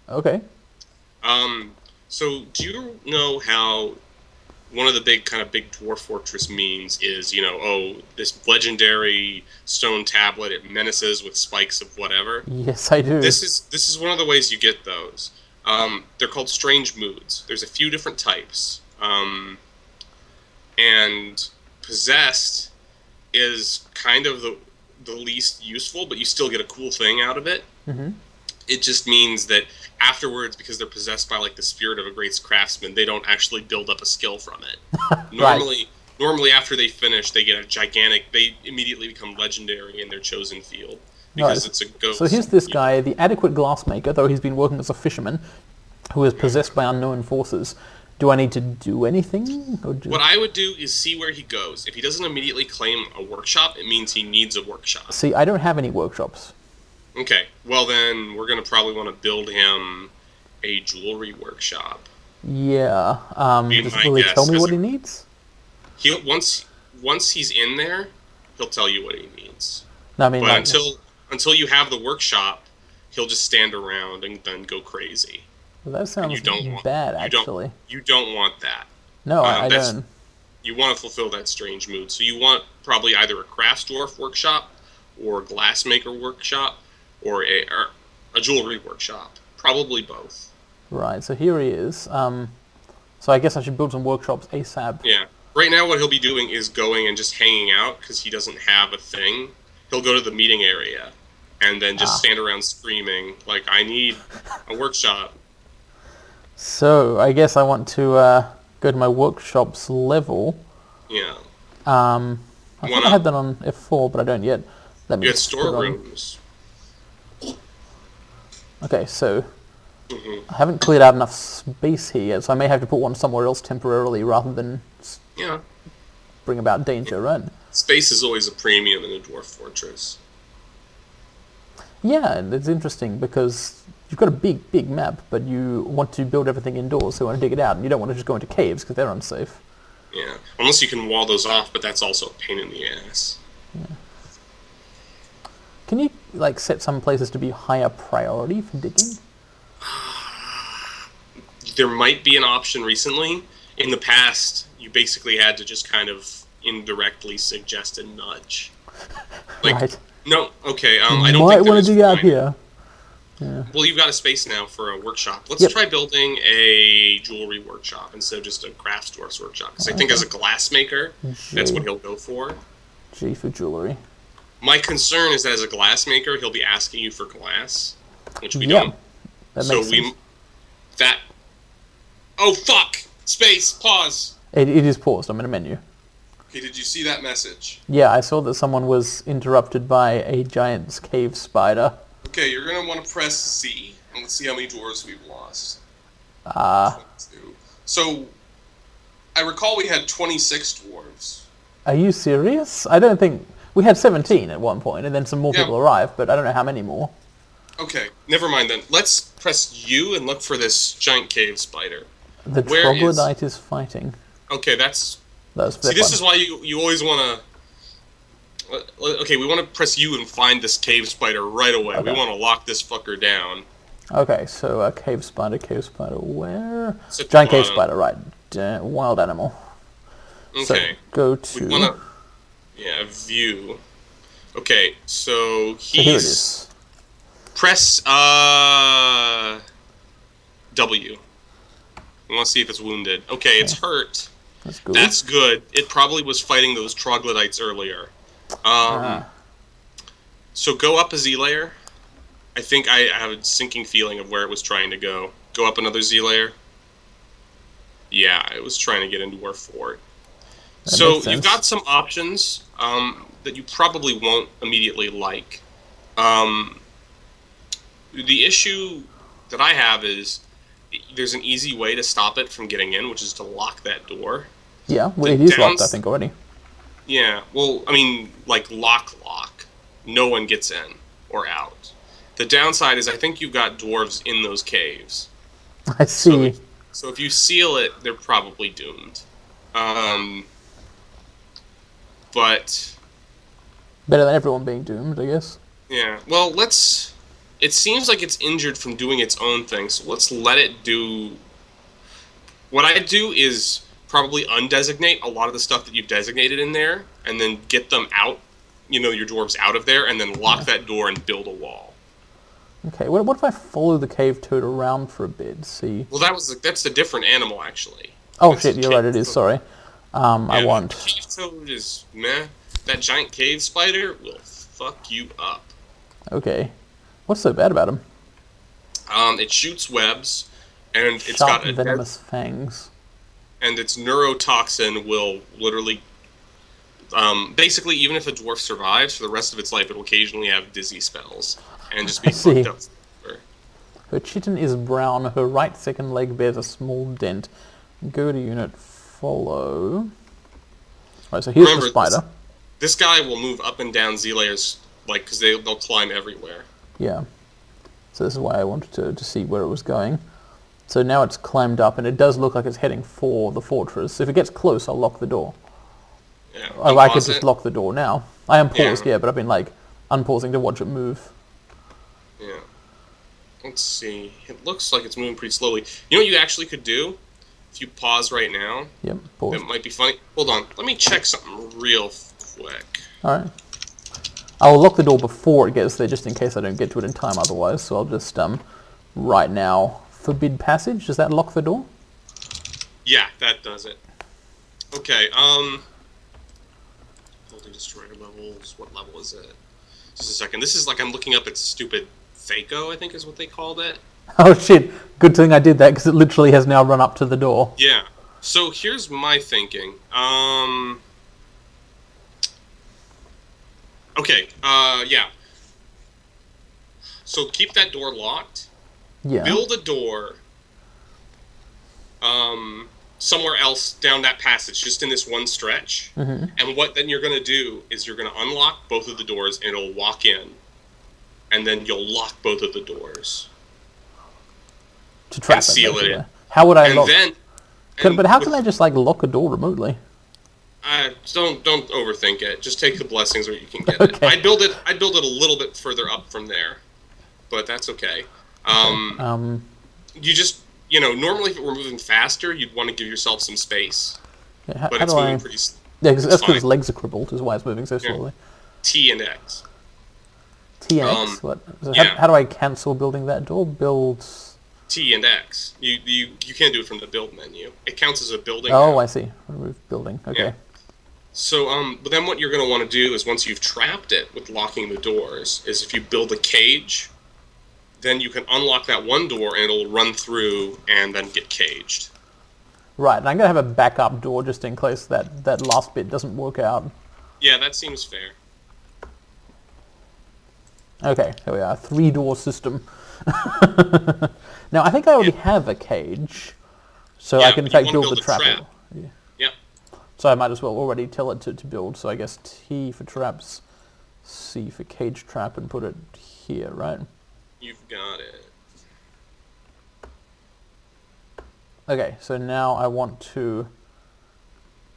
Okay. So do you know how one of the big dwarf fortress memes is, oh, this legendary stone tablet, it menaces with spikes of whatever. Yes, I do. This is one of the ways you get those. They're called strange moods. There's a few different types. And possessed is kind of the least useful, but you still get a cool thing out of it. Hmm. It just means that afterwards, because they're possessed by like the spirit of a great craftsman, they don't actually build up a skill from it. Right. Normally after they finish, they get a gigantic. They immediately become legendary in their chosen field Right. because it's a So here's ghost. this guy, the adequate glassmaker, though he's been working as a fisherman, who is possessed by unknown forces. Do I need to do anything? Or What just... I would do is see where he goes. If he doesn't immediately claim a workshop, it means he needs a workshop. See, I don't have any workshops. Okay, well then we're gonna probably want to build him a jewelry workshop. Yeah. Be my Will he tell guess, me because what he needs? he'll once he's in there, he'll tell you what he needs. No, I mean, But like, until you have the workshop, he'll just stand around and then go crazy. that And sounds bad, actually. you don't want that. No, I That's don't. You want to fulfill that strange mood. So you want probably either a crafts dwarf workshop or a glassmaker workshop or a jewelry workshop. Probably both. Right, so here he is. So I guess I should build some workshops ASAP. Yeah. Right now, what he'll be doing is going and just hanging out because he doesn't have a thing. He'll go to the meeting area and then just Ah. stand around screaming, like, I need a workshop. So I guess I want to go to my workshops level. Yeah. I thought I Wanna, had that on F4, but I don't yet. Let me you got just put it on. storerooms. Okay, so Hmm. I haven't cleared out enough space here yet, so I may have to put one somewhere else temporarily rather than Yeah. bring about danger, right? Space is always a premium in a dwarf fortress. Yeah, and it's interesting because you've got a big, big map, but you want to build everything indoors, so you want to dig it out, and you don't want to just go into caves because they're unsafe. Yeah. Unless you can wall those off, but that's also a pain in the ass. Can you like set some places to be higher priority for digging? There might be an option recently. In the past, you basically had to just kind of indirectly suggest a nudge. Like, Right. no, okay, You I don't might think there want to is dig out fine. here. Yeah. Well, you've got a space now for a workshop. Let's Yep. try building a jewelry workshop instead of just a craft store's workshop. Because I think as a glassmaker, that's G. what he'll go for. G for jewelry. My concern is that as a glassmaker, he'll be asking you for glass, which we Yeah, don't. that So makes sense. that. Oh fuck! Space. Pause. It is paused. I'm in a menu. Okay, did you see that message? Yeah, I saw that someone was interrupted by a giant cave spider. Okay, you're gonna want to press C, and let's see how many dwarves we've lost. Ah, 22. So, I recall we had 26 dwarves. are you serious? I don't think we had 17 at one point, and then some more Yeah. people arrived, but I don't know how many more. Okay, never mind then. Let's press U and look for this giant cave spider. The Where is- troglodyte is fighting. Okay, that's. That's See, that this one. is why you always want to. Okay, we want to press U and find this cave spider right away. We Okay. want to lock this fucker down. Okay, so cave spider, where? It's at the Giant cave bottom. spider, right. Wild animal. So, Okay, go we to... want to. Yeah, view. Okay, so So here it he's. is. Press W. We want to see if it's wounded. Okay, it's hurt. That's good. That's good. It probably was fighting those troglodytes earlier. Ah. So go up a Z layer. I think I have a sinking feeling of where it was trying to go. Go up another Z layer. Yeah, it was trying to get into our fort. That So makes you've sense. got some options that you probably won't immediately like. The issue that I have is there's an easy way to stop it from getting in, which is to lock that door. Yeah, well, The it is locked, I downs- think, already. Yeah, well, I mean, like lock. No one gets in or out. The downside is I think you've got dwarves in those caves. I see. So if you seal it, they're probably doomed. But Better than everyone being doomed, I guess. yeah, well, let's. it seems like it's injured from doing its own thing, so let's let it do... What I do is probably undesignate a lot of the stuff that you've designated in there, and then get them out, your dwarves out of there, and then lock that door and build a wall. Okay, what if I follow the cave toad around for a bit, see... Well, that's a different animal, actually. Oh That's shit, a you're cave right, it is, toad. sorry. I Yeah, won't. the cave toad is meh. That giant cave spider will fuck you up. Okay. What's so bad about him? It shoots webs, and it's Sharp, got venomous fangs. and its neurotoxin will literally, basically, even if a dwarf survives for the rest of its life, it will occasionally have dizzy spells and just be see. fucked up. Her chitin is brown, her right second leg bears a small dent. Go to unit, follow... Right, so here's Remember, the spider. This guy will move up and down Z layers, because they'll climb everywhere. Yeah. So this is why I wanted to see where it was going. So now it's climbed up, and it does look like it's heading for the fortress. If it gets close, I'll lock the door. Yeah. Oh, I could Unpause just it. lock the door now. I am paused, Yeah. yeah, but I've been, like, unpausing to watch it move. Yeah. Let's see. It looks like it's moving pretty slowly. You know what you actually could do? If you pause right now, Yep, paused. it might be funny. Hold on. Let me check something real quick. Alright. I'll lock the door before it gets there, just in case I don't get to it in time otherwise. So I'll just, right now, forbid passage. Does that lock the door? Yeah, that does it. Okay, building destroyer levels. What level is it? Just a second. This is like I'm looking up its stupid Phaco, I think is what they called it. Oh shit, good thing I did that, because it literally has now run up to the door. Yeah. So here's my thinking. Okay, yeah. So keep that door locked. Yeah. Build a door somewhere else down that passage, just in this one stretch. Mm-hmm. And what then you're going to do is you're going to unlock both of the doors, and it'll walk in. And then you'll lock both of the doors. To trap and seal it basically. in. How would I And lock... then... But how can I just, like, lock a door remotely? Don't overthink it. Just take the blessings where you can get Okay. it. I'd build it a little bit further up from there, but that's okay. You just normally if it were moving faster, you'd want to give yourself some space, Yeah, how but do it's I... moving pretty. Yeah, cause that's because fine. its legs are crippled, is why it's moving so slowly. T and X. T and X? What? So yeah. how do I cancel building that door? Build... T and X. You can't do it from the build menu. It counts as a building. Oh, now. I see. Remove building. Okay. Yeah. So, but then what you're going to want to do is once you've trapped it with locking the doors, is if you build a cage, then you can unlock that one door and it'll run through and then get caged. Right, and I'm going to have a backup door just in case that last bit doesn't work out. Yeah, that seems fair. Okay, here we are. 3-door system. Now, I think I already have a cage, so Yeah, I can in but you fact wanna build the build a trap. trap. Yeah. Yep. So I might as well already tell it to build. So I guess T for traps, C for cage trap, and put it here, right? You've got it. Okay, so now I want to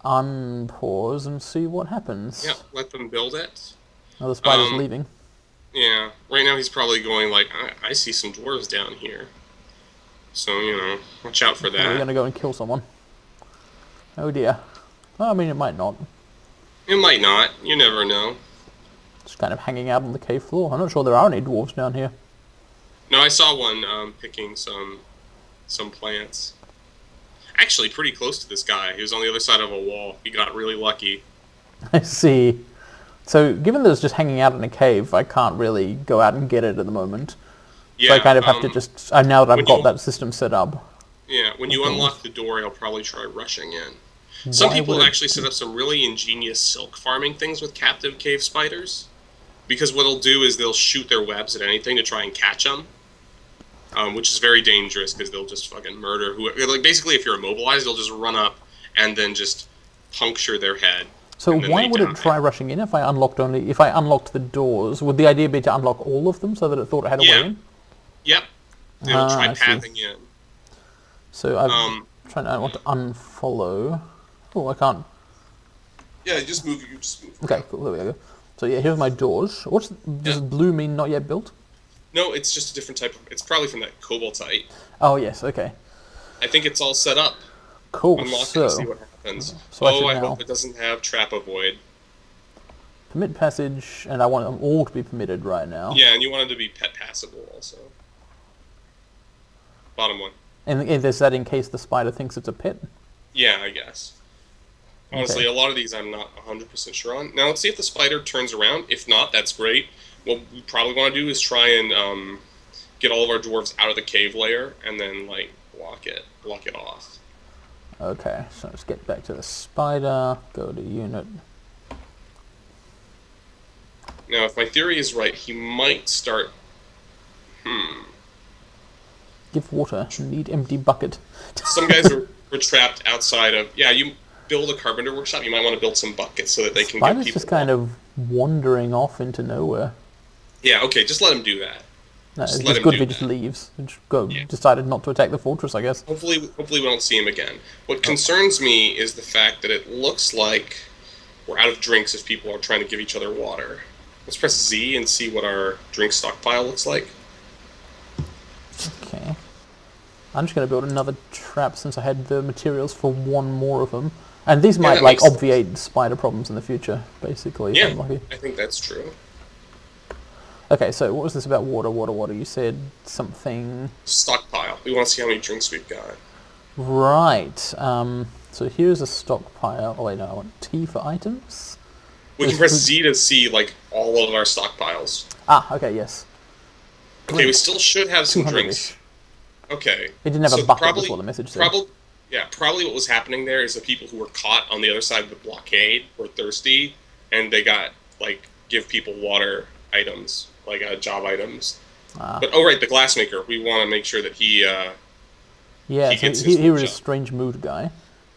unpause and see what happens. Yep, let them build it. Now the spider's leaving. Yeah, right now he's probably going like, I see some dwarves down here. So, watch out for We're that. going to go and kill someone. Oh dear. Well, I mean, it might not. It might not. You never know. Just kind of hanging out on the cave floor. I'm not sure there are any dwarves down here. No, I saw one picking some plants. Actually, pretty close to this guy. He was on the other side of a wall. He got really lucky. I see. So, given that it's just hanging out in a cave, I can't really go out and get it at the moment. Yeah, So I kind of have to just... now that I've got that system set up. Yeah, when you unlock the door, he'll probably try rushing in. Some people actually set up some really ingenious silk farming things with captive cave spiders. Because what they'll do is they'll shoot their webs at anything to try and catch them. Which is very dangerous because they'll just fucking murder whoever. Like, basically, if you're immobilized, they'll just run up and then just puncture their head. So why would it try rushing in if I unlocked the doors? Would the idea be to unlock all of them so that it thought it had a way in? Yep. It'll try I see. pathing in. So I want to unfollow. Oh, I can't. Yeah, just move. You just move. Okay, cool. There we go. So yeah, here's my doors. Does blue mean not yet built? No, it's just a different type of. It's probably from that cobaltite. Oh, yes, okay. I think it's all set up. Cool, Unlock it so... and see what happens. So I Oh, should I now hope it doesn't have trap avoid. permit passage, and I want them all to be permitted right now. Yeah, and you want it to be pet passable also. Bottom one. And is that in case the spider thinks it's a pet? Yeah, I guess. Honestly, Okay. a lot of these I'm not 100% sure on. Now, let's see if the spider turns around. If not, that's great. What we probably want to do is try and get all of our dwarves out of the cave layer and then, like, block it off. Okay, so let's get back to the spider, go to unit. Now, if my theory is right, he might start... Give water, need empty bucket. Some guys were trapped outside of... Yeah, you build a carpenter workshop, you might want to build some buckets so that they can get Spider's people... just kind of wandering off into nowhere. Yeah, okay, just let him do that. No, Just it's let just him good do if he just that. leaves. Yeah. Decided not to attack the fortress, I guess. Hopefully we don't see him again. What concerns me is the fact that it looks like we're out of drinks if people are trying to give each other water. Let's press Z and see what our drink stockpile looks like. Okay. I'm just going to build another trap since I had the materials for one more of them. And these might, that like, makes sense. obviate spider problems in the future, basically. If Yeah, I'm lucky. I think that's true. Okay, so what was this about water? Water. You said something... Stockpile. We want to see how many drinks we've got. Right. So here's a stockpile. Oh, wait, no, I want T for items. We can press Z to see, like, all of our stockpiles. Ah, okay, yes. Okay, we still should have some 200-ish. drinks. Okay. It didn't have a So bucket, was what the message said. Probably what was happening there is the people who were caught on the other side of the blockade were thirsty, and they got, like, give people water items, like job items. But, oh, right, the Glassmaker. We want to make sure that he... Yeah, he so gets his here is a workshop. strange mood guy.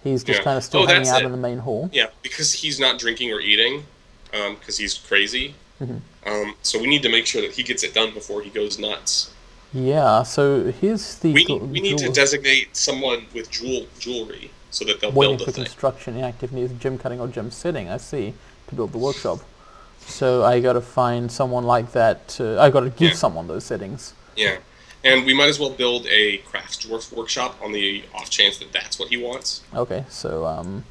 He's just Yeah. kind of still Oh, hanging that's out it. in the main hall. Yeah, because he's not drinking or eating, because he's crazy. Mm-hmm. So we need to make sure that he gets it done before he goes nuts. Yeah, so here's the... We need to designate someone with jewelry so that they'll waiting build for the thing. construction inactive near gem cutting or gem setting, I see, to build the workshop. So I got to find someone like that. I got to give someone those settings. Yeah, and we might as well build a crafts dwarf workshop on the off chance that that's what he wants. Okay, so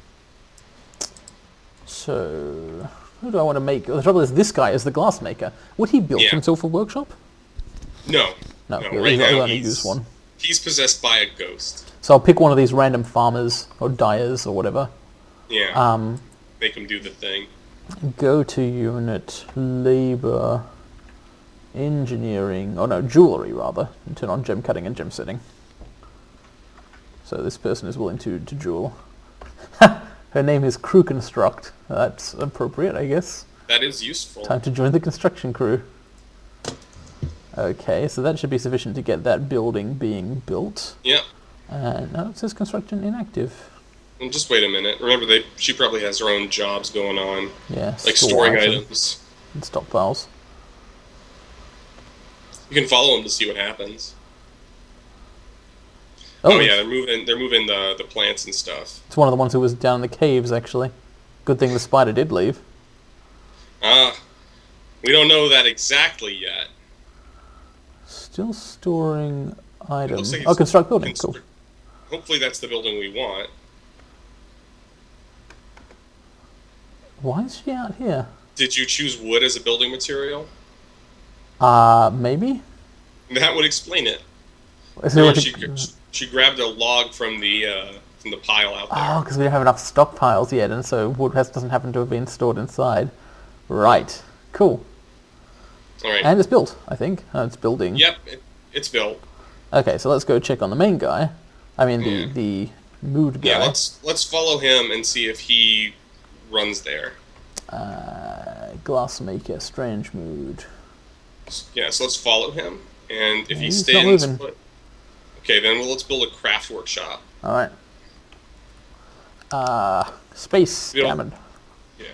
so who do I want to make? The trouble is, this guy is the Glassmaker. Would he build himself a workshop? No, No, right he'll now only use one. he's possessed by a ghost. So I'll pick one of these random farmers or dyers or whatever. Yeah, make him do the thing. Go to unit, labor, engineering, oh no, jewelry rather, and turn on gem cutting and gem setting. So this person is willing to jewel. Her name is Crew Construct. That's appropriate, I guess. That is useful. Time to join the construction crew. Okay, so that should be sufficient to get that building being built. Yeah. No, it says construction inactive. And just wait a minute. Remember, she probably has her own jobs going on. Yeah, Like store storing item items. and stockpiles. You can follow them to see what happens. Oh, Oh yeah, they're moving the plants and stuff. it's one of the ones who was down in the caves, actually. Good thing the spider did leave. We don't know that exactly yet. Still storing items. like Oh, it's construct building. Cool. Hopefully that's the building we want. Why is she out here? Did you choose wood as a building material? Maybe? That would explain it. Is there Or like she grabbed a log from the pile out there. Oh, because we don't have enough stockpiles yet, and so wood doesn't happen to have been stored inside. Right. Cool. All right. And it's built, I think. It's building. Yep, it's built. Okay, so let's go check on the main guy. I mean, the mood guy. Yeah, let's follow him and see if he runs there. Glassmaker, strange mood. Yeah, so let's follow him, and if he he's stands not moving. put... Okay, then let's build a craft workshop. Alright. Space We don't- gammon. Yeah.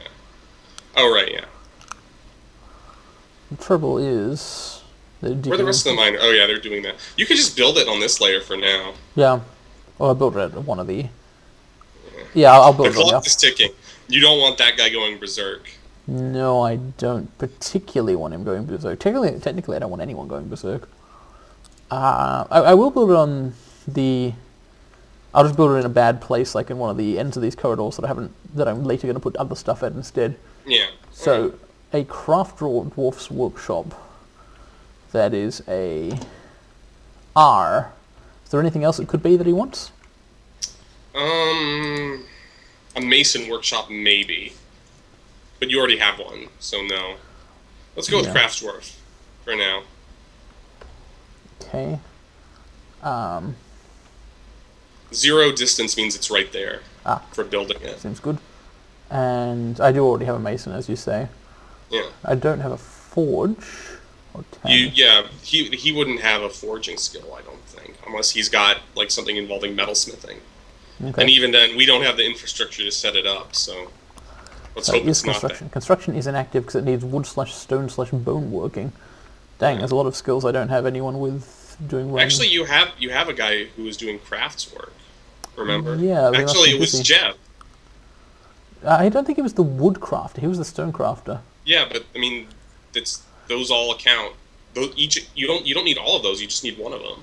Oh, right, yeah. The trouble is... Where are the rest of the miner? Oh, yeah, they're doing that. You could just build it on this layer for now. Yeah. Or I built it at one of the... Yeah, I'll build The it on clock the... is ticking. You don't want that guy going berserk. No, I don't particularly want him going berserk. Technically, I don't want anyone going berserk. I will build it on the... I'll just build it in a bad place, like in one of the ends of these corridors that I'm later going to put other stuff at instead. Yeah. So, a craft dwarf's workshop that is a R. Is there anything else it could be that he wants? A mason workshop, maybe. But you already have one, so no. Let's go with craft dwarf for now. Okay. 0 distance means it's right there for building it. Seems good. And I do already have a mason, as you say. Yeah. I don't have a forge. Or he wouldn't have a forging skill, I don't think, unless he's got like something involving metalsmithing. Okay. And even then, we don't have the infrastructure to set it up, so let's hope it's not that. Construction is inactive because it needs wood/stone/bone working. Dang, there's a lot of skills I don't have anyone with doing well. Actually, you have a guy who was doing crafts work. Remember? Yeah. Actually, it was Jeb. I don't think it was the wood crafter. He was the stone crafter. Yeah, but I mean, those all account. You don't need all of those. You just need one of them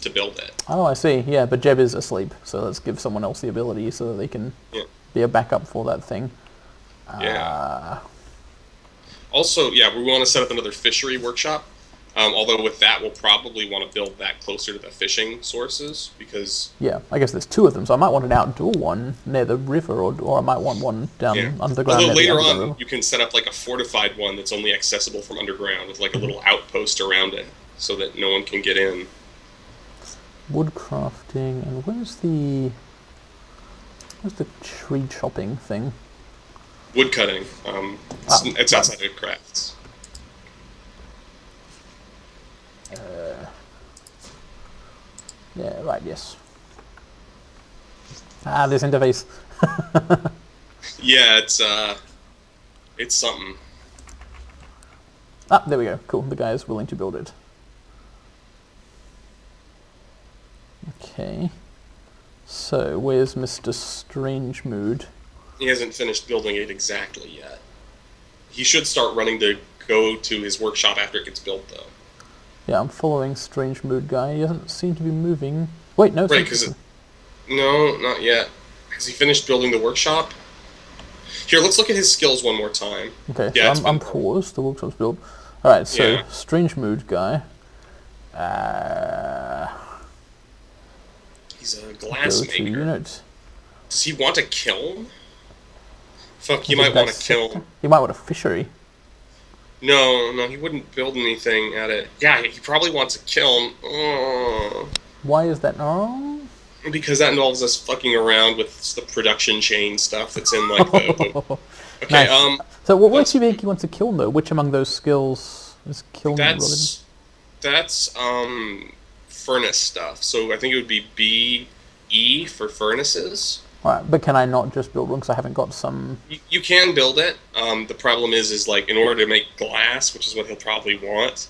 to build it. Oh, I see. Yeah, but Jeb is asleep, so let's give someone else the ability so that they can be a backup for that thing. Yeah. Also, we want to set up another fishery workshop. Although with that, we'll probably want to build that closer to the fishing sources because... Yeah, I guess there's 2 of them, so I might want an outdoor one near the river, or I might want one down underground. Although later on, you can set up like a fortified one that's only accessible from underground with like a little outpost around it so that no one can get in. Wood crafting, and where's the tree chopping thing? Wood cutting. It's outside of crafts. Yeah, right, yes. This interface. Yeah, it's something. There we go. Cool, the guy is willing to build it. Okay. So, where's Mr. Strange Mood? He hasn't finished building it exactly yet. He should start running to go to his workshop after it gets built, though. Yeah, I'm following Strange Mood guy. He doesn't seem to be moving. Wait, no. Right, because... No, not yet. Has he finished building the workshop? Here, let's look at his skills one more time. Okay, yeah, so I'm paused. The workshop's built. Alright, so Strange Mood guy. He's a glassmaker. Unit. Does he want a kiln? Fuck, he might want a kiln. He might want a fishery. No, he wouldn't build anything at it. Yeah, he probably wants a kiln. Why is that wrong? Because that involves us fucking around with the production chain stuff that's in like the okay, nice. So what makes you think he wants a kiln though? Which among those skills is kiln relevant? That's furnace stuff. So I think it would be BE for furnaces. Alright, but can I not just build one because I haven't got some... You can build it. The problem is like in order to make glass, which is what he'll probably want.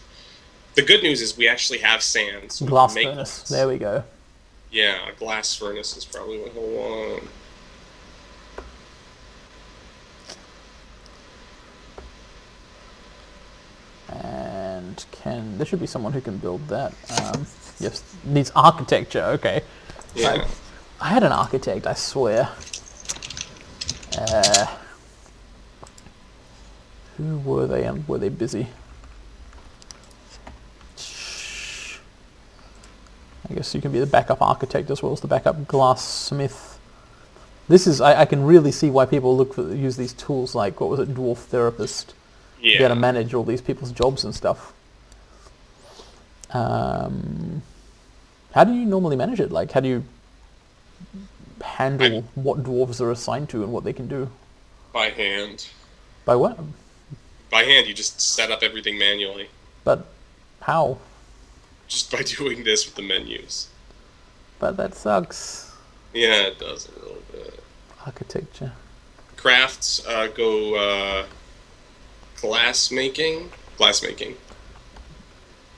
The good news is we actually have sand. So glass furnace. There we go. Yeah, a glass furnace is probably what he'll want. And there should be someone who can build that. Yes, needs architecture, okay. Yeah. I had an architect, I swear. Who were they and were they busy? I guess you can be the backup architect as well as the backup glassmith. This is, I can really see why people use these tools like, what was it, Dwarf Therapist, to be able to manage all these people's jobs and stuff. How do you normally manage it? Like, how do you handle what dwarves are assigned to and what they can do? By hand. By what? By hand, you just set up everything manually. But how? Just by doing this with the menus. But that sucks. Yeah, it does a little bit. Architecture. Crafts, go glassmaking.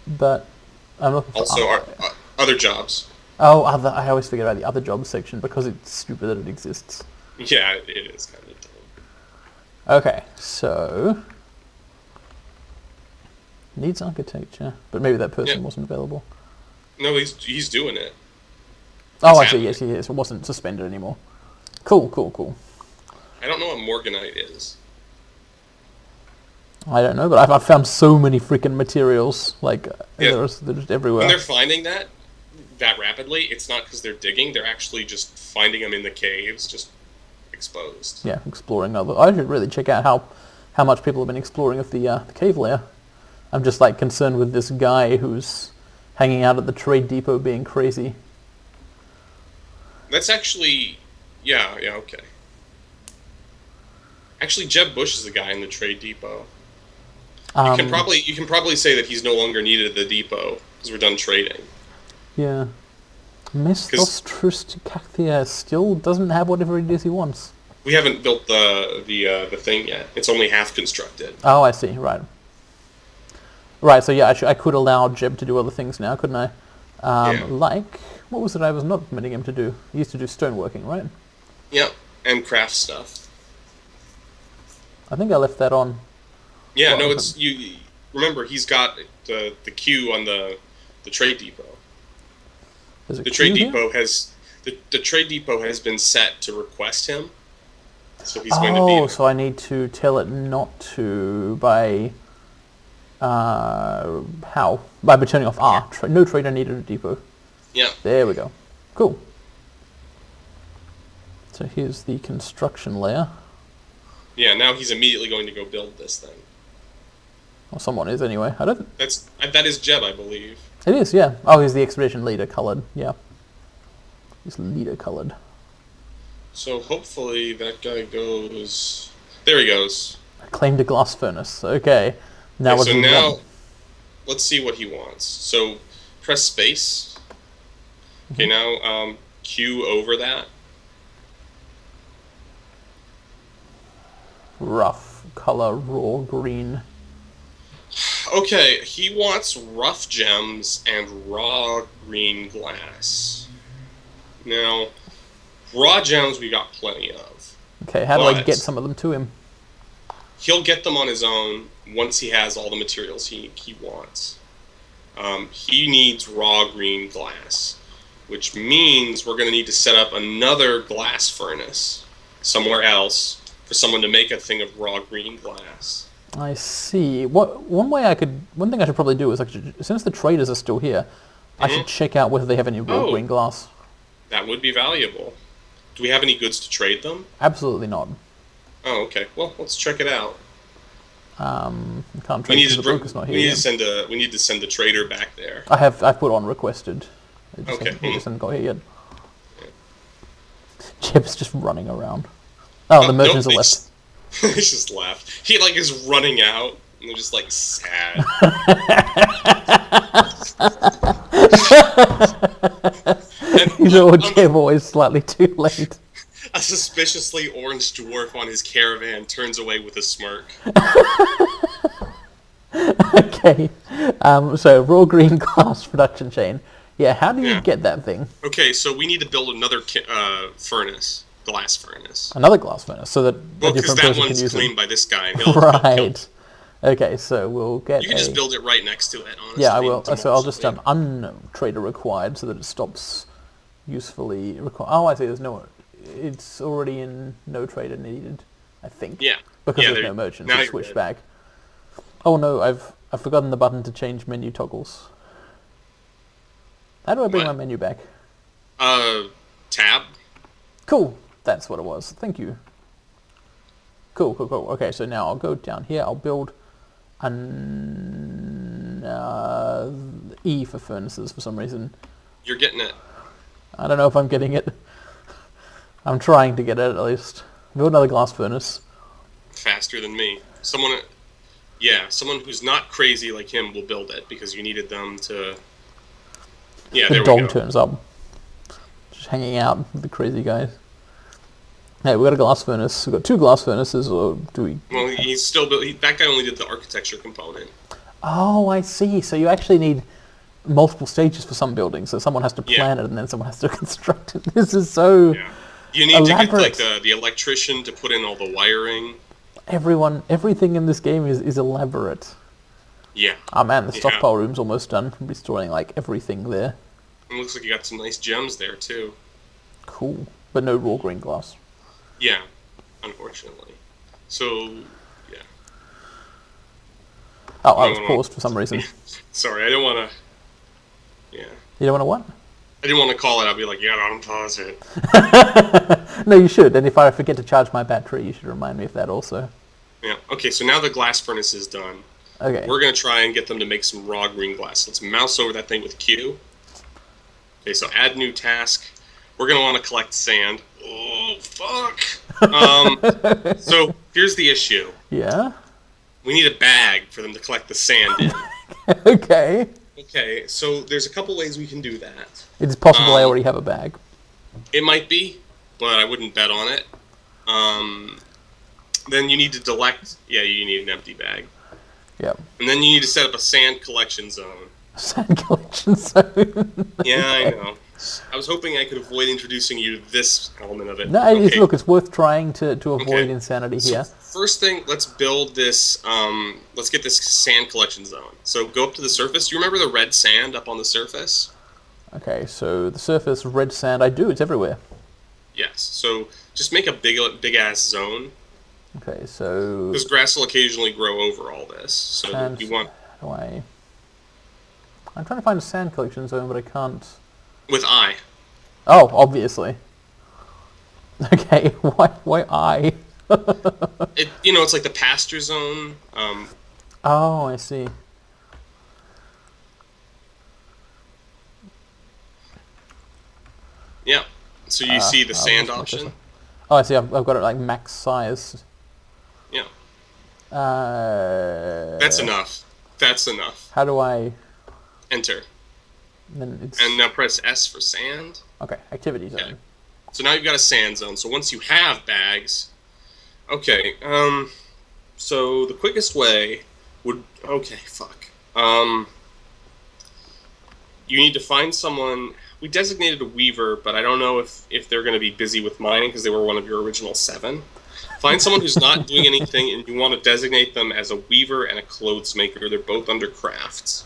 But I'm looking for also other jobs. Oh, I always forget about the other jobs section because it's stupid that it exists. Yeah, it is kind of dumb. Okay, so needs architecture, but maybe that person wasn't available. No, he's doing it. Oh, I see. Yes, he is. It wasn't suspended anymore. Cool, cool, cool. I don't know what morganite is. I don't know, but I've found so many freaking materials. Like, they're just everywhere. When they're finding that rapidly, it's not because they're digging. They're actually just finding them in the caves, just exposed. Yeah, exploring other. I should really check out how much people have been exploring of the cave layer. I'm just like concerned with this guy who's hanging out at the trade depot being crazy. That's actually, yeah, okay. Actually, Jeb Bush is the guy in the trade depot. You can probably say that he's no longer needed at the depot because we're done trading. Yeah. Mestos Trusticacthia still doesn't have whatever it is he wants. We haven't built the thing yet. It's only half constructed. Oh, I see. Right. Right. So yeah, I could allow Jeb to do other things now, couldn't I? Like, what was it I was not permitting him to do? He used to do stoneworking, right? Yep, and craft stuff. I think I left that on. Yeah, no, it's you. Remember, he's got the queue on the trade depot. The trade depot has the trade depot has been set to request him, so he's going to be. Oh, so I need to tell it not to by how? By turning off no trader needed a depot. Yeah. There we go. Cool. So here's the construction layer. Yeah, now he's immediately going to go build this thing. Well, someone is anyway. I don't. That is Jeb, I believe. It is, yeah. Oh, he's the expedition leader colored. Yeah. He's leader colored. So hopefully that guy goes. There he goes. Claimed a glass furnace. Okay. Now what do you want? Let's see what he wants. So press space. Okay, now Q over that. Rough color, raw green. Okay, he wants rough gems and raw green glass. Now, raw gems we got plenty of. Okay, how do I get some of them to him? He'll get them on his own once he has all the materials he wants. He needs raw green glass, which means we're going to need to set up another glass furnace somewhere else for someone to make a thing of raw green glass. I see. One thing I should probably do is since the traders are still here, I should check out whether they have any raw green glass. That would be valuable. Do we have any goods to trade them? Absolutely not. Oh, okay. Well, let's check it out. Can't trade because the broker's not here. We need to send the trader back there. I've put on requested. He just hasn't got here yet. Jeb's just running around. Oh, the merchants are left. He's just left. He is running out, and they're just sad. Jeb always slightly too late. A suspiciously orange dwarf on his caravan turns away with a smirk. Okay, so raw green glass production chain. Yeah, how do you get that thing? Okay, so we need to build another furnace. Glass furnace. Another glass furnace, so that a different person can use it. That one's claimed by this guy. Right. Okay, so we'll get. You can just build it right next to it. Honestly, yeah, I will. So I'll just untrader required, so that it stops usefully required. Oh, I see. There's no. It's already in no trader needed. I think. Yeah. Because there's no merchant. So switch back. Oh no, I've forgotten the button to change menu toggles. How do I bring my menu back? Tab. Cool. That's what it was. Thank you. Cool. Okay, so now I'll go down here. I'll build an E for furnaces for some reason. You're getting it. I don't know if I'm getting it. I'm trying to get it at least. Build another glass furnace. Faster than me. Someone who's not crazy like him will build it because you needed them to. Yeah, there we go. The dog turns up. Just hanging out with the crazy guys. Hey, we got a glass furnace. We've got 2 glass furnaces, or do we? Well, he's still that guy only did the architecture component. Oh, I see. So you actually need multiple stages for some buildings. So someone has to plan it, and then someone has to construct it. This is so. Yeah. You need elaborate. To get the electrician to put in all the wiring. Everything in this game is elaborate. Yeah. Oh man, the Yeah. stockpile room's almost done. I'm restoring like everything there. It looks like you got some nice gems there too. Cool, but no raw green glass. Yeah, unfortunately. So, yeah. Oh, I was paused for some reason. Sorry, I don't want to. Yeah. You don't want to what? I didn't want to call it. I'll be like, yeah, don't pause it. No, you should. And if I forget to charge my battery, you should remind me of that also. Yeah. Okay, so now the glass furnace is done. Okay. We're going to try and get them to make some raw green glass. Let's mouse over that thing with Q. Okay, so add new task. We're going to want to collect sand. Oh, fuck. So here's the issue. Yeah? We need a bag for them to collect the sand in. Okay. Okay, so there's a couple ways we can do that. It's possible I already have a bag. It might be, but I wouldn't bet on it. Then you need to delect. Yeah, you need an empty bag. Yep. And then you need to set up a sand collection zone. Sand collection zone. Yeah, I know. I was hoping I could avoid introducing you to this element of it. No, Okay. look, it's worth trying to avoid Okay. insanity So here. first thing, let's build this. Let's get this sand collection zone. So go up to the surface. Do you remember the red sand up on the surface? Okay, so the surface, red sand, I do, it's everywhere. Yes. So just make a big ass zone. Okay, so... Because grass will occasionally grow over all this. So And you want how do I... I'm trying to find a sand collection zone, but I can't... with I. Oh, obviously. Okay, why I? It's like the pasture zone. Oh, I see. Yeah. So you see the sand I'll option. just- Oh, I see, I've got it like max size. Yeah. Uh... That's enough. That's enough. How do I... Enter. Then it's... And now press S for sand. Okay, activity zone. Okay. So now you've got a sand zone. So once you have bags, okay. So the quickest way would you need to find someone. We designated a weaver, but I don't know if they're going to be busy with mining because they were one of your original 7. Find someone who's not doing anything, and you want to designate them as a weaver and a clothes maker. They're both under crafts.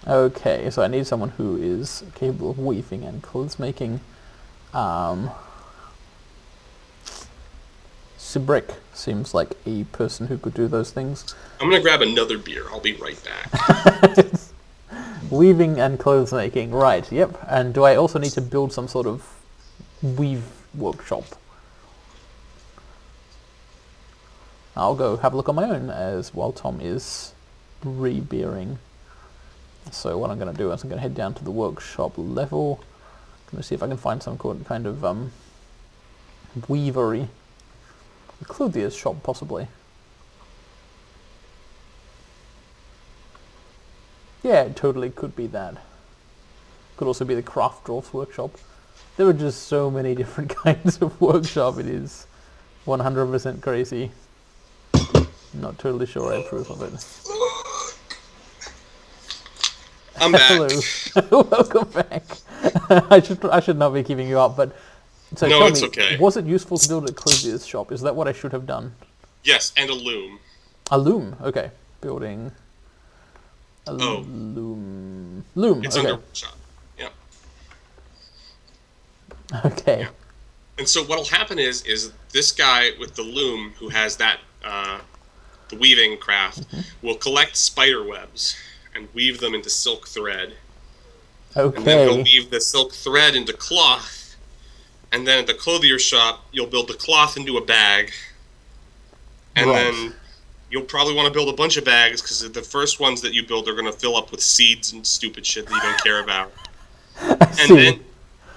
Okay, so I need someone who is capable of weaving and clothes making. Sibrick seems like a person who could do those things. I'm going to grab another beer. I'll be right back. Weaving and clothes making, right, yep. And do I also need to build some sort of weave workshop? I'll go have a look on my own as while Tom is re-beering. So what I'm going to do is I'm going to head down to the workshop level. I'm going to see if I can find some kind of weavery. A clothier's shop, possibly. Yeah, it totally could be that. Could also be the craft dwarf's workshop. There are just so many different kinds of workshop. It is 100% crazy. Not totally sure I approve of it. I'm back. Hello. Welcome back. I should not be keeping you up, but so No, tell it's me, okay. was it useful to build a clothier's shop? Is that what I should have done? Yes, and a loom. A loom. Okay, building a Oh. loom. Loom. It's okay. under workshop. Yeah. Okay. Yeah. And so what'll happen is this guy with the loom who has that the weaving craft will collect spider webs and weave them into silk thread. Okay. And then he'll weave the silk thread into cloth. And then at the clothier shop, you'll build the cloth into a bag. And Right. then you'll probably want to build a bunch of bags because the first ones that you build are going to fill up with seeds and stupid shit that you don't care about.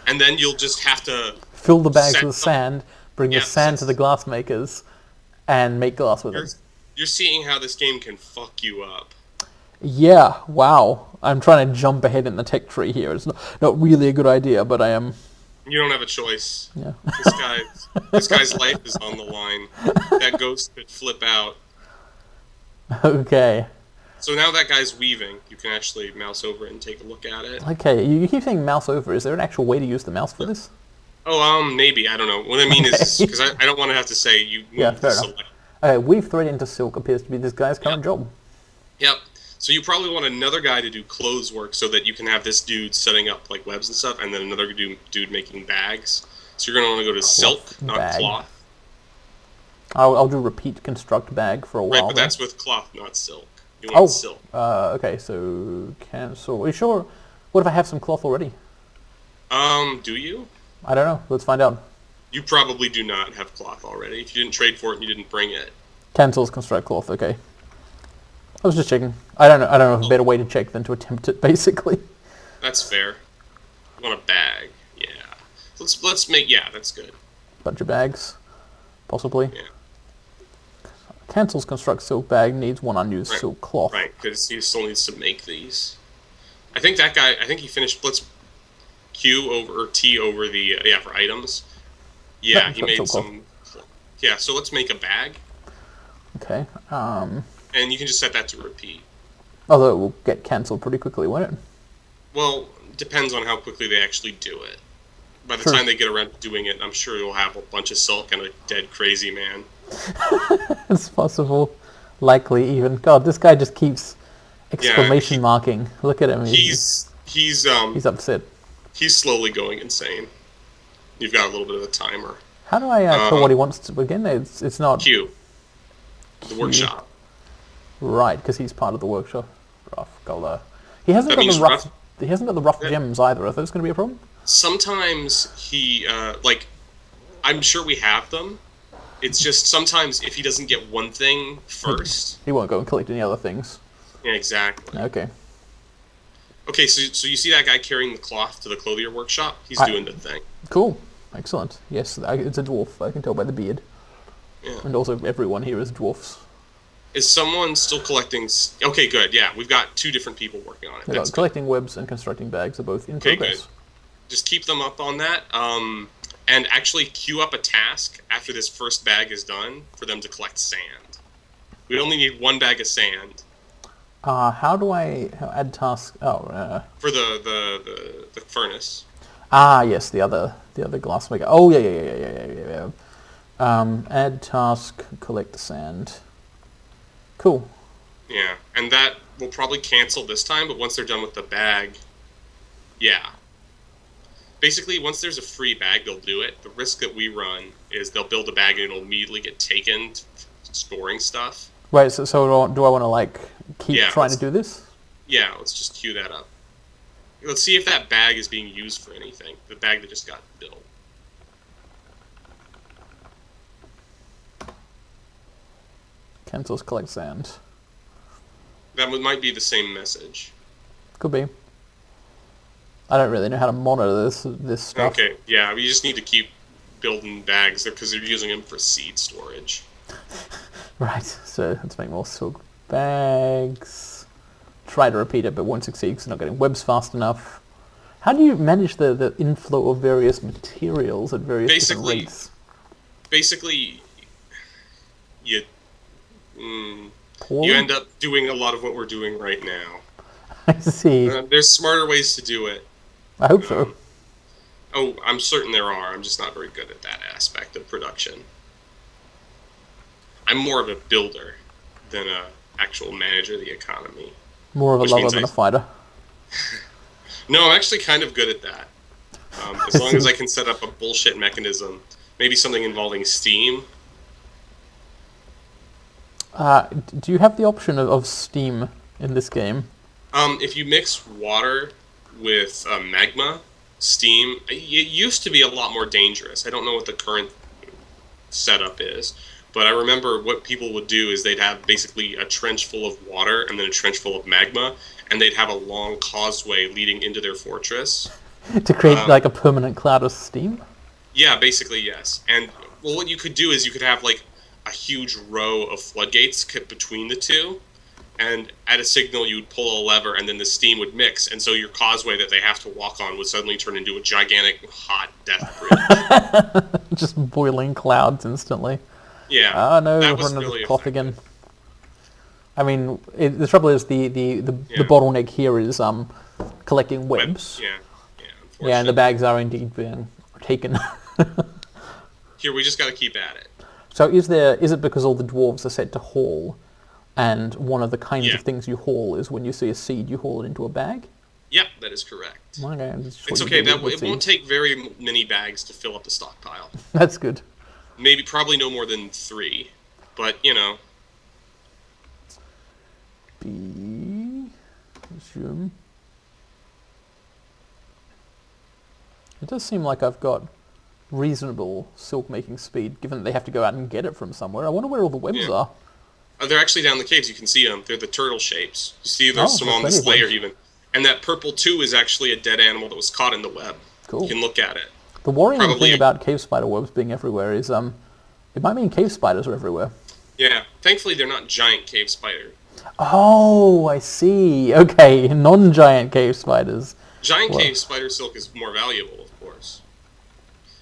And then you'll just have to fill the bags set with them- sand, bring the Yeah, sand to set- the glassmakers, and make glass with it. You're seeing how this game can fuck you up. Yeah, wow. I'm trying to jump ahead in the tech tree here. It's not really a good idea, but I am... You don't have a choice. Yeah. This guy's life is on the line. That ghost could flip out. Okay. So now that guy's weaving. You can actually mouse over it and take a look at it. Okay, you keep saying mouse over. Is there an actual way to use the mouse for this? Oh, maybe. I don't know. What I mean is because I don't want to have to say you Yeah, move fair to enough. select. Weave thread into silk appears to be this guy's current job. Yep. So you probably want another guy to do clothes work so that you can have this dude setting up like webs and stuff, and then another dude making bags. So you're going to want to go to silk, not bag. cloth. I'll do repeat construct bag for a while. Right, but that's with cloth, not silk. You want silk. Okay, so cancel. Are you sure? What if I have some cloth already? Do you? I don't know. Let's find out. You probably do not have cloth already. If you didn't trade for it and you didn't bring it. Cancels construct cloth, okay. I was just checking. I don't know of a better way to check than to attempt it, basically. That's fair. You want a bag. Yeah. Let's make, yeah, that's good. Bunch of bags, possibly. Yeah. Cancels construct silk bag, needs one unused silk cloth. Right, because he still needs to make these. I think that guy, he finished, let's Q over, or T over the, for items. Yeah, he made some, yeah, so let's make a bag. Okay, and you can just set that to repeat. Although it will get cancelled pretty quickly, won't it? Well, depends on how quickly they actually do it. By the time they get around to doing it, I'm sure you'll have a bunch of silk and a dead crazy man. It's possible. Likely even. God, this guy just keeps exclamation marking. Look at him. He's upset. He's slowly going insane. You've got a little bit of a timer. How do I tell what he wants to begin? It's not Q. The workshop. Right, because he's part of the workshop. Rough color. He hasn't got the rough. He hasn't got the rough gems either. Are those going to be a problem? Sometimes he I'm sure we have them. It's just sometimes if he doesn't get one thing first, he won't go and collect any other things. Yeah, exactly. Okay. Okay, so you see that guy carrying the cloth to the clothier workshop? He's doing the thing. Cool. Excellent. Yes, it's a dwarf. I can tell by the beard. Yeah. And also everyone here is dwarfs. Is someone still collecting... Okay, good. Yeah, we've got two different people working on it. Collecting webs and constructing bags are both in progress. Good. Just keep them up on that. And actually queue up a task after this first bag is done for them to collect sand. We only need one bag of sand. How do I add task? For the furnace. Yes, the other glassmaker. Oh yeah. Add task, collect the sand. Cool. Yeah, and that will probably cancel this time, but once they're done with the bag, yeah. Basically, once there's a free bag, they'll do it. The risk that we run is they'll build a bag and it'll immediately get taken storing stuff. Right, so do I want to, keep trying to do this? Yeah, let's just queue that up. Let's see if that bag is being used for anything. The bag that just got built. Cancels collect sand. That might be the same message. Could be. I don't really know how to monitor this stuff. Okay, yeah, we just need to keep building bags because they're using them for seed storage. Right, so let's make more silk bags. Try to repeat it, but won't succeed because I'm not getting webs fast enough. How do you manage the inflow of various materials at various different rates? Basically, you end up doing a lot of what we're doing right now. I see. There's smarter ways to do it. I hope so. I'm certain there are. I'm just not very good at that aspect of production. I'm more of a builder than a actual manager of the economy. More of a lover than a fighter. No, I'm actually kind of good at that. As long as I can set up a bullshit mechanism, maybe something involving steam. Do you have the option of steam in this game? If you mix water with magma, steam, it used to be a lot more dangerous. I don't know what the current setup is, but I remember what people would do is they'd have basically a trench full of water and then a trench full of magma, and they'd have a long causeway leading into their fortress. To create a permanent cloud of steam? Yeah, basically, yes. And well, what you could do is you could have a huge row of floodgates between the two, and at a signal you would pull a lever and then the steam would mix, and so your causeway that they have to walk on would suddenly turn into a gigantic hot death bridge. Just boiling clouds instantly. Yeah. Oh no, that we're was running really out of cloth again. I mean, the trouble is the bottleneck here is collecting webs. Yeah, and the bags are indeed being taken. Here, we just got to keep at it. So is it because all the dwarves are set to haul, and one of the kinds of things you haul is when you see a seed, you haul it into a bag? Yeah, that is correct. Okay, It's okay. It won't take very many bags to fill up the stockpile. That's good. Probably no more than 3, but Resume. It does seem like I've got reasonable silk making speed, given that they have to go out and get it from somewhere. I wonder where all the webs are. They're actually down the caves. You can see them. They're the turtle shapes. You see there's some on this layer even. And that purple too is actually a dead animal that was caught in the web. Cool. You can look at it. The worrying thing about cave spider webs being everywhere is it might mean cave spiders are everywhere. Yeah. Thankfully they're not giant cave spider. Oh, I see. Okay, non-giant cave spiders. Giant cave spider silk is more valuable, of course.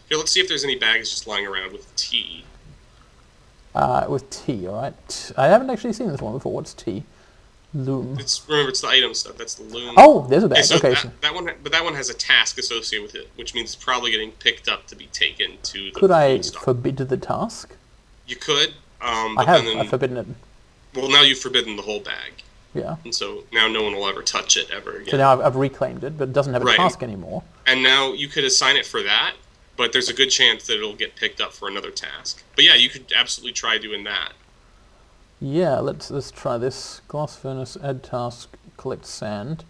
Here, let's see if there's any bags just lying around with tea. With tea, alright. I haven't actually seen this one before. What's tea? Loom. Remember, it's the item stuff. That's the loom. Oh, there's a bag. Okay, so that one has a task associated with it, which means it's probably getting picked up to be taken to the. Could I forbid the task? You could. I've forbidden it. Well, now you've forbidden the whole bag. Yeah. And so now no one will ever touch it ever again. So now I've reclaimed it, but it doesn't have a task anymore. And now you could assign it for that, but there's a good chance that it'll get picked up for another task. But yeah, you could absolutely try doing that. Yeah, let's try this. Glass furnace, add task, collect sand.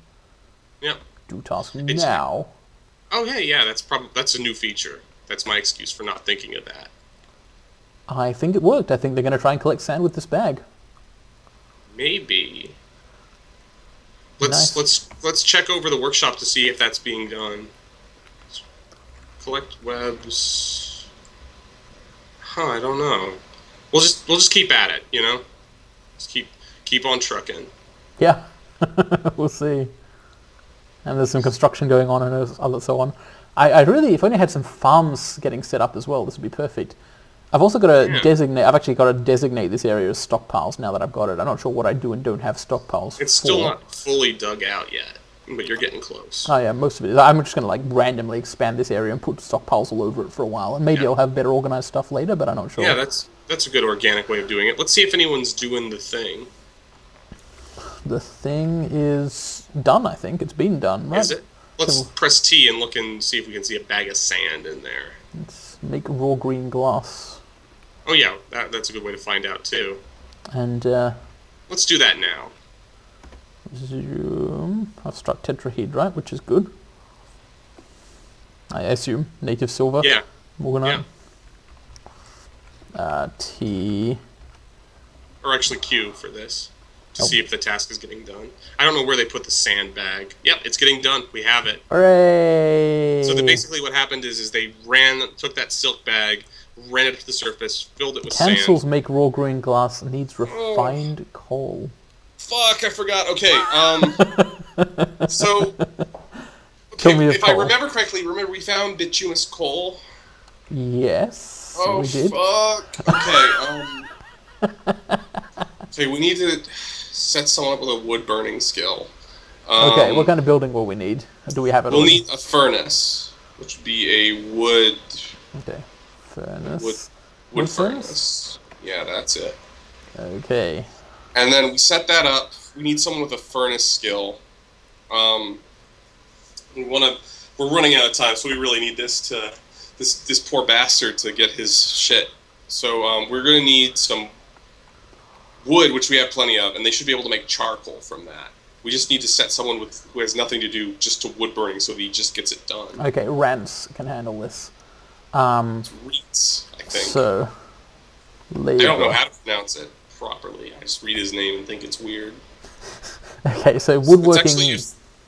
Yep. Do task now. Oh yeah, that's a new feature. That's my excuse for not thinking of that. I think it worked. I think they're going to try and collect sand with this bag. Maybe. Let's check over the workshop to see if that's being done. Collect webs. I don't know. We'll just keep at it, Just keep on trucking. Yeah. We'll see. And there's some construction going on and so on. I really, if I only had some farms getting set up as well, this would be perfect. I've also got to designate. I've actually got to designate this area as stockpiles now that I've got it. I'm not sure what I do and don't have stockpiles. It's still not fully dug out yet, but you're getting close. Oh yeah, most of it is. I'm just going to randomly expand this area and put stockpiles all over it for a while, and maybe I'll have better organized stuff later. But I'm not sure. Yeah, that's a good organic way of doing it. Let's see if anyone's doing the thing. The thing is done. I think it's been done. Right? Is it? Let's press T and look and see if we can see a bag of sand in there. Let's make raw green glass. Oh yeah, that's a good way to find out too. And let's do that now. Zoom. I've struck tetrahedrite, which is good. I assume native silver. Yeah. Morganite. Yeah. T. Or actually Q for this to see if the task is getting done. I don't know where they put the sandbag. Yep, it's getting done. We have it. Hooray! So basically what happened is they took that silk bag, ran it up to the surface, filled it with Cancels sand. make raw green glass, needs refined coal. Fuck, I forgot. Okay, so... if I remember correctly, we found bituminous coal? Yes, we did. Fuck. Okay, okay, we need to set someone up with a wood burning skill. Okay, what kind of building will we need? Do we have it? We'll need a furnace, which would be a wood... Okay, furnace. Wood furnace. Yeah, that's it. Okay. And then we set that up. We need someone with a furnace skill. We're running out of time, so we really need this poor bastard to get his shit. So we're going to need some wood, which we have plenty of, and they should be able to make charcoal from that. We just need to set someone who has nothing to do just to wood burning, so that he just gets it done. Okay, Rance can handle this. It's Reitz, I think. So, labor. I don't know how to pronounce it properly. I just read his name and think it's weird. Okay, so woodworking...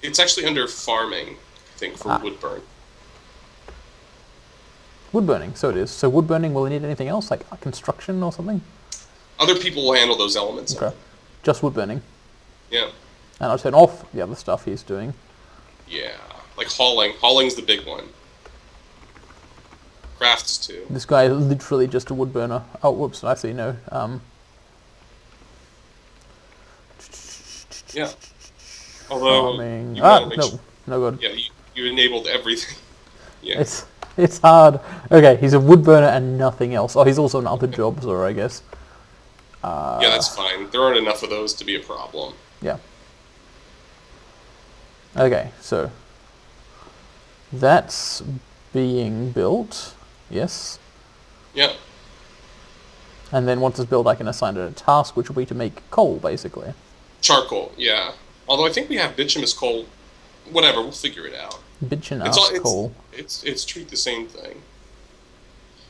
It's actually under farming, I think, for wood burn. Wood burning, so it is. So wood burning, will we need anything else, like construction or something? Other people will handle those elements. Okay. Just wood burning. Yeah. And I'll turn off the other stuff he's doing. Yeah, like hauling. Hauling's the big one. Crafts too. This guy is literally just a wood burner. Oh, whoops! I see. No. Yeah. Although farming. no good. Yeah, you enabled everything. Yeah. It's hard. Okay, he's a wood burner and nothing else. Oh, he's also an other jobs, or I guess. Yeah, that's fine. There aren't enough of those to be a problem. Yeah. Okay, so that's being built. Yes. Yep. And then once it's built, I can assign it a task, which will be to make coal, basically. Charcoal, yeah. Although I think we have bituminous coal. Whatever, we'll figure it out. Bituminous coal. It's treat the same thing.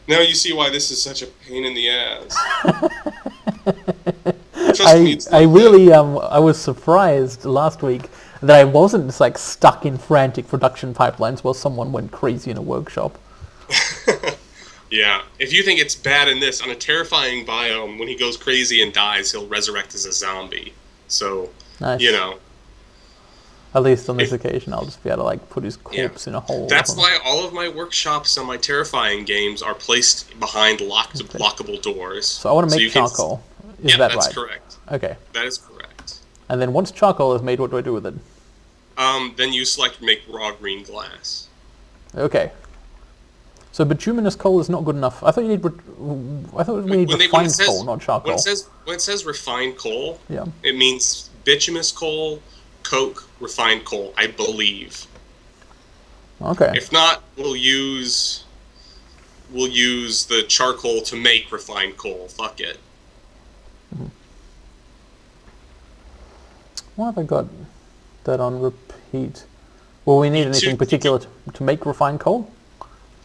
Now you see why this is such a pain in the ass. Trust me, it's I really I was surprised last week that I wasn't just like stuck in frantic production pipelines while someone went crazy in a workshop. Yeah, if you think it's bad in this, on a terrifying biome, when he goes crazy and dies, he'll resurrect as a zombie. So, Nice. you know. At least on this occasion, I'll just be able to like put his corpse in a hole. That's why all of my workshops on my terrifying games are placed behind lockable doors. So I want to make charcoal. Is that that's right? correct. Okay. That is correct. And then once charcoal is made, what do I do with it? Then you select make raw green glass. Okay. So bituminous coal is not good enough. I thought you need. I thought we need refined coal, not charcoal. When it says refined coal, Yeah. it means bituminous coal, coke, refined coal, I believe. Okay. If not, we'll use the charcoal to make refined coal. Fuck it. Why have I got that on repeat? Will we need anything particular to make refined coal?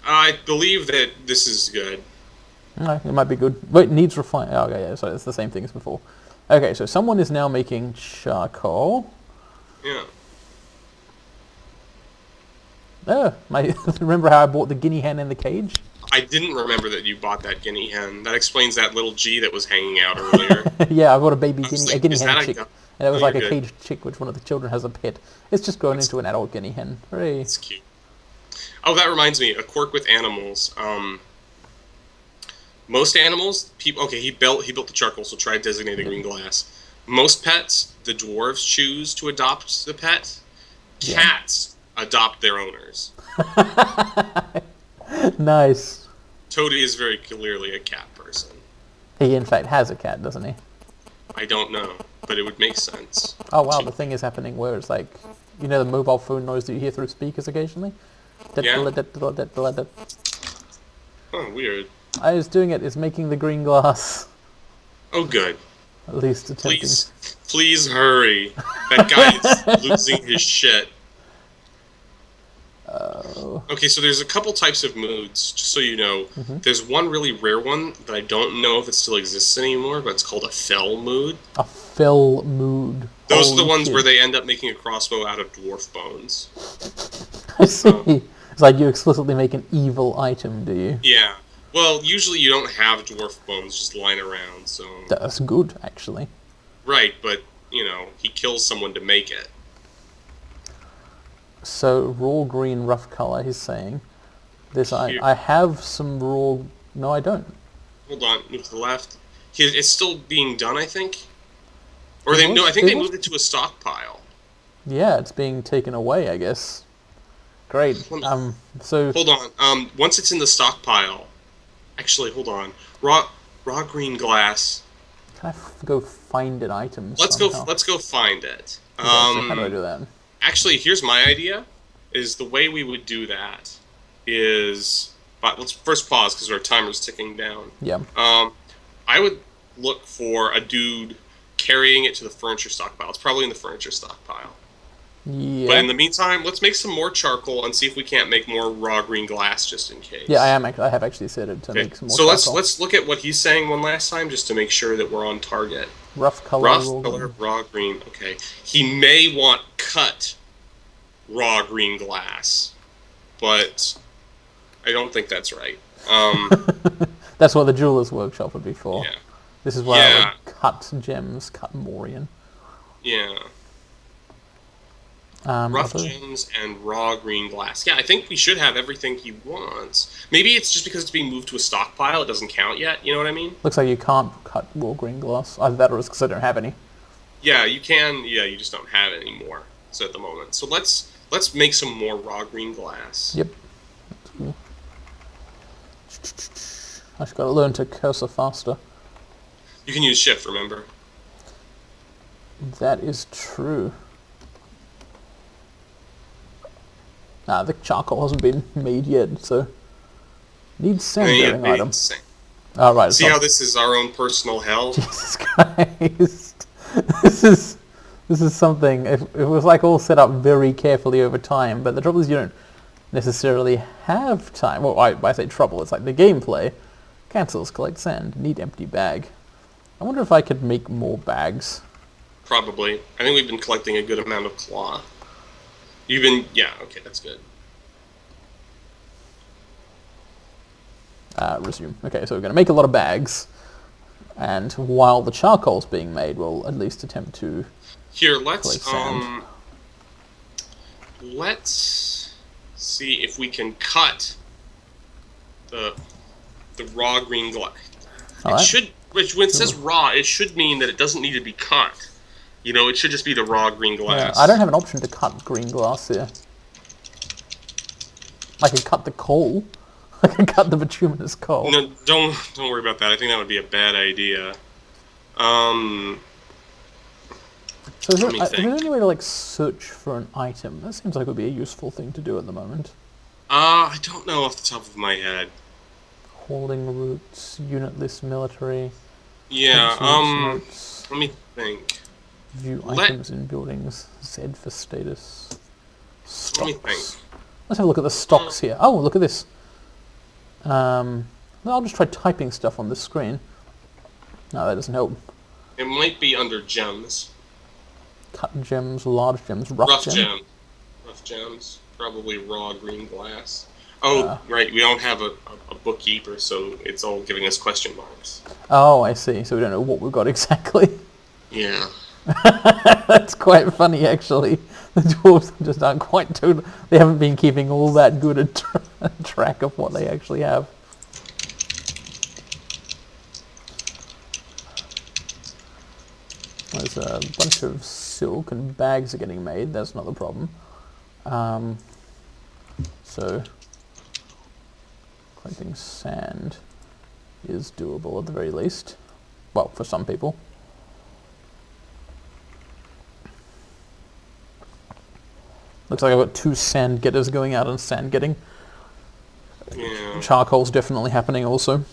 I believe that this is good. No, it might be good. Wait, needs refined. Oh, okay, yeah, so it's the same thing as before. Okay, so someone is now making charcoal. Yeah. Oh, remember how I bought the guinea hen in the cage? I didn't remember that you bought that guinea hen. That explains that little G that was hanging out earlier. Yeah, I bought a baby a guinea hen chick. And it was like a good. caged chick, which one of the children has a pet. It's just grown into an adult guinea hen. Hooray. It's cute. Oh, that reminds me, a quirk with animals. Most animals, okay, he built the charcoal, so try designating green glass. Most pets, the dwarves choose to adopt the pet. Cats adopt their owners. Nice. Toady is very clearly a cat person. He in fact has a cat, doesn't he? I don't know, but it would make sense. Oh wow, the thing is happening where it's like, you know the mobile phone noise that you hear through speakers occasionally? Yeah. Oh, weird. I was doing it, it's making the green glass. Oh, good. At least attempting. Please hurry. That guy is losing his shit. Okay, so there's a couple types of moods, just so you know. There's one really rare one that I don't know if it still exists anymore, but it's called a fell mood. A fell mood. Those are the ones where they end up making a crossbow out of dwarf bones. I see. It's like you explicitly make an evil item, do you? Yeah. Well, usually you don't have dwarf bones just lying around, so... That's good, actually. Right, but, you know, he kills someone to make it. So, raw green, rough color, he's saying. This, I have some raw... No, I don't. Hold on, move to the left. It's still being done, I think? Or they... No, I think they moved it to a stockpile. Yeah, it's being taken away, I guess. Great. So... Hold on. Once it's in the stockpile... Actually, hold on. Raw green glass. Can I go find an item? Let's go find it. Okay, so how do I do that? Actually, here's my idea. Is the way we would do that is, but let's first pause because our timer's ticking down. Yeah. I would look for a dude carrying it to the furniture stockpile. It's probably in the furniture stockpile. Yeah. But in the meantime, let's make some more charcoal and see if we can't make more raw green glass just in case. Yeah, I have actually said it to make some more charcoal. So let's look at what he's saying one last time just to make sure that we're on target. Rough color, raw green. Okay. He may want cut raw green glass, but I don't think that's right. That's what the jeweler's workshop would be for. Yeah. This is where I would cut gems, cut Morian. Yeah. Rough gems and raw green glass. Yeah, I think we should have everything he wants. Maybe it's just because it's being moved to a stockpile, it doesn't count yet, you know what I mean? Looks like you can't cut raw green glass. Either that or it's because I don't have any. Yeah, you can, you just don't have any more, so at the moment. So let's make some more raw green glass. Yep. That's cool. I just got to learn to cursor faster. You can use shift, remember? That is true. The charcoal hasn't been made yet, so needs sand-bearing item. Oh, right. See how this is our own personal hell? Jesus Christ. This is something, it was like all set up very carefully over time, but the trouble is you don't necessarily have time. Well, I say trouble, it's like the gameplay. Cancels, collect sand, need empty bag. I wonder if I could make more bags. Probably. I think we've been collecting a good amount of cloth. Yeah, okay, that's good. Resume. Okay, so we're going to make a lot of bags, and while the charcoal's being made, we'll at least attempt to... Here, let's see if we can cut the raw green glass. When it says raw, it should mean that it doesn't need to be cut. You know, it should just be the raw green glass. Yeah, I don't have an option to cut green glass here. I can cut the coal. I can cut the bituminous coal. No, don't worry about that. I think that would be a bad idea. So is there any way to like search for an item? That seems like it would be a useful thing to do at the moment. I don't know off the top of my head. Holding routes, unit list, military. Yeah. Notes, let me think. View items in buildings. Z for status. Stocks. Let me think. Let's have a look at the stocks here. Oh, look at this. I'll just try typing stuff on this screen. No, that doesn't help. It might be under gems. Cut gems, large gems, rough gems. Rough gems. Probably raw green glass. Oh, right. We don't have a bookkeeper, so it's all giving us question marks. Oh, I see. So we don't know what we've got exactly. Yeah. That's quite funny, actually. The dwarves just aren't quite total. They haven't been keeping all that good a track of what they actually have. There's a bunch of silk and bags are getting made. That's not the problem. So collecting sand is doable at the very least. Well, for some people. Looks like I've got 2 sand getters going out and sand getting. Yeah. Charcoal's definitely happening also.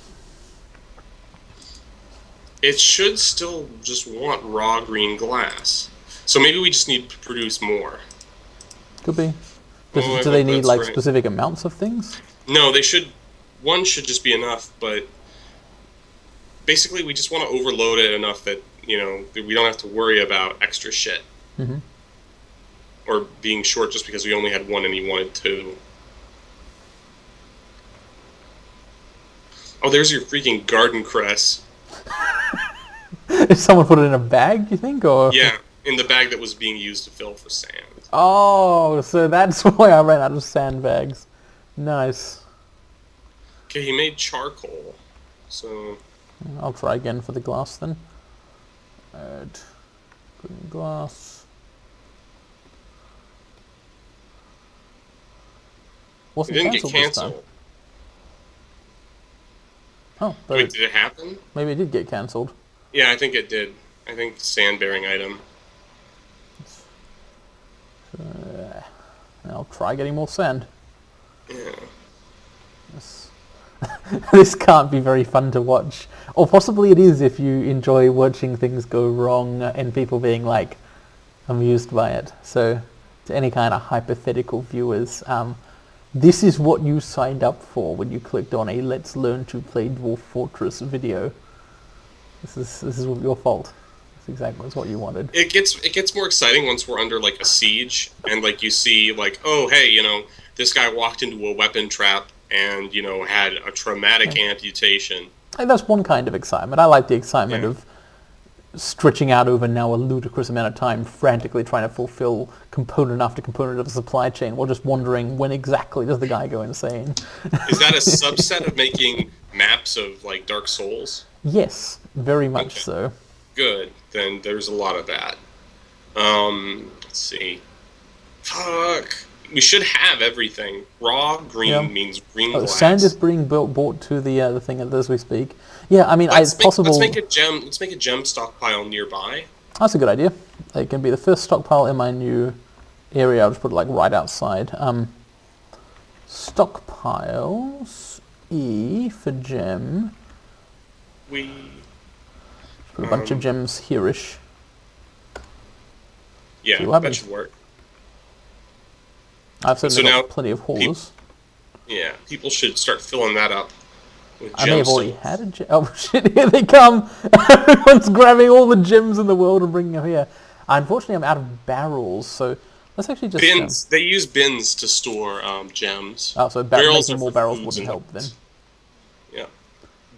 It should still just want raw green glass. So maybe we just need to produce more. Could be. Do they need like specific amounts of things? No, they should. One should just be enough, but basically we just want to overload it enough that, you know, we don't have to worry about extra shit. Mm-hmm. Or being short just because we only had 1 and he wanted 2. Oh, there's your freaking garden cress. Did someone put it in a bag, you think? Or yeah, in the bag that was being used to fill for sand. Oh, so that's why I ran out of sandbags. Nice. Okay, he made charcoal. So I'll try again for the glass then. Add green glass. Wasn't it didn't get cancelled this time. canceled. Oh, Wait, did it happen? Maybe it did get cancelled. Yeah, I think it did. I think sand-bearing item. I'll try getting more sand. Yeah. This can't be very fun to watch. Or possibly it is if you enjoy watching things go wrong and people being like amused by it. So to any kind of hypothetical viewers, this is what you signed up for when you clicked on a Let's Learn to Play Dwarf Fortress video. This is your fault. That's exactly what you wanted. It gets more exciting once we're under like a siege and like you see like, oh hey, you know, this guy walked into a weapon trap and, you know, had a traumatic amputation. And that's one kind of excitement. I like the excitement of stretching out over now a ludicrous amount of time, frantically trying to fulfill component after component of the supply chain, while just wondering when exactly does the guy go insane. Is that a subset of making maps of like Dark Souls? Yes, very much so. Good. Then there's a lot of that. Let's see. Fuck. we should have everything. Raw green Yeah. means green Oh, glass. sand is being bought to the thing as we speak. Yeah, I mean, it's possible. Let's make a gem. Let's make a gem stockpile nearby. That's a good idea. It can be the first stockpile in my new area. I'll just put it like right outside. Stockpiles E for gem. Put a bunch of gems here-ish. Yeah, that should work. I've certainly now got plenty of haulers. People should start filling that up with I may have already gemstones. had a gem. Oh shit, here they come! Everyone's grabbing all the gems in the world and bringing them here. Unfortunately, I'm out of barrels, so let's actually just... Bins. They use bins to store gems. Oh, so Barrels making are more for barrels foods wouldn't and help then. Yeah.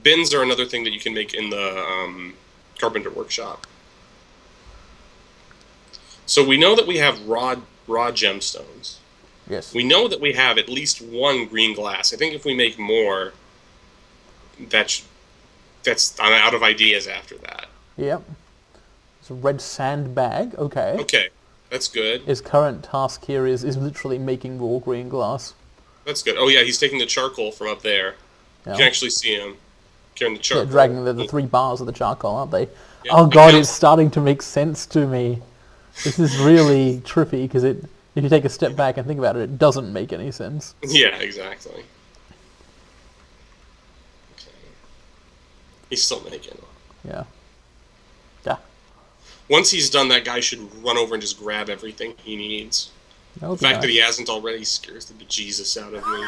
Bins are another thing that you can make in the carpenter workshop. So we know that we have raw gemstones. Yes. We know that we have at least one green glass. I think if we make more, that's I'm out of ideas after that. Yep. It's a red sand bag. Okay. Okay, that's good. His current task here is literally making raw green glass. That's good. Oh yeah, he's taking the charcoal from up there. Yeah. You can actually see him carrying the charcoal. Yeah, dragging the 3 bars of the charcoal, aren't they? Yeah. Oh god, it's starting to make sense to me. This is really trippy because if you take a step back and think about it, it doesn't make any sense. Yeah, exactly. Okay. He's still making it. Yeah. Yeah. Once he's done, that guy should run over and just grab everything he needs. The fact that he hasn't already scares the bejesus out of me.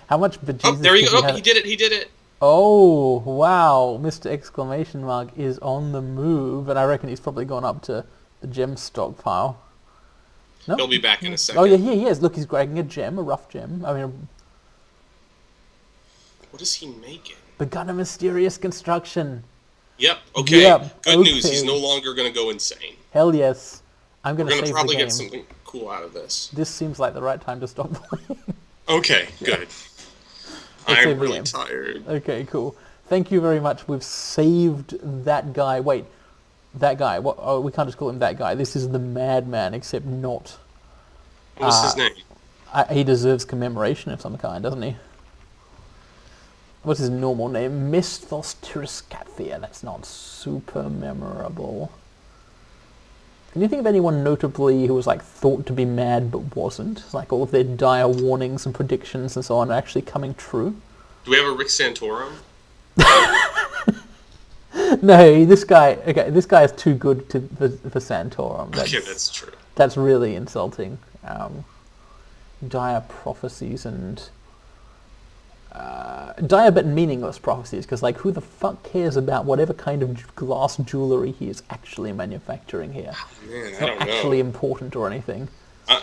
How much bejesus? Oh, there you go. Oh, he did it. He did it. Oh, wow. Mr. Exclamation Mark is on the move, and I reckon he's probably gone up to the gem stockpile. No? He'll be back in a second. Oh, yeah, here he is. Look, he's grabbing a gem, a rough gem. I mean, what is he making? begun a mysterious construction. Yep. Okay. Yep, Good news. He's okay. no longer going to go insane. Hell yes. I'm going We're to going save to probably the game. get something cool out of this. This seems like the right time to stop playing. Okay. Good. Let's I'm save the really game. tired. Okay, cool. Thank you very much. We've saved that guy. Wait, that guy. What? Oh, we can't just call him that guy. This is the madman, except not. What's his name? He deserves commemoration of some kind, doesn't he? What's his normal name? Misthos Tiriskathia. That's not super memorable. Can you think of anyone notably who was like thought to be mad but wasn't? Like all of their dire warnings and predictions and so on are actually coming true? Do we have a Rick Santorum? No, this guy. Okay, this guy is too good for Santorum. Okay, that's true. That's really insulting. Dire prophecies and dire but meaningless prophecies, because like who the fuck cares about whatever kind of glass jewelry he is actually manufacturing here? Man, It's I not don't know. actually important or anything.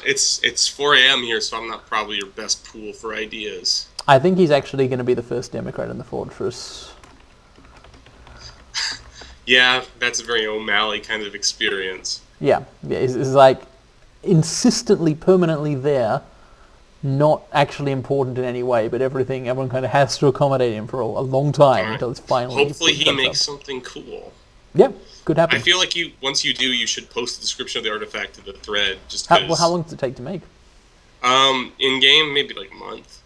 It's 4 a.m. here, so I'm not probably your best pool for ideas. I think he's actually going to be the first Democrat in the fortress. Yeah, that's a very O'Malley kind of experience. Yeah, it's like insistently, permanently there, not actually important in any way, but everyone kind of has to accommodate him for a long time Alright. until it's finally... Hopefully he comes makes up. something cool. Yep, could happen. I feel like once you do, you should post the description of the artifact to the thread. Just How 'cause, long does it take to make? in game, maybe like a month.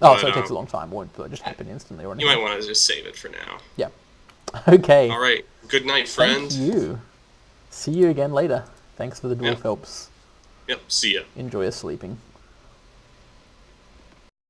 Oh, But, so it takes a long time. Won't just happen instantly or anything. You might want to just save it for now. Yeah. Okay. All right. Good night, friend. Thank you. See you again later. Thanks for the dwarf Yeah. helps. Yep. See ya. Enjoy your sleeping.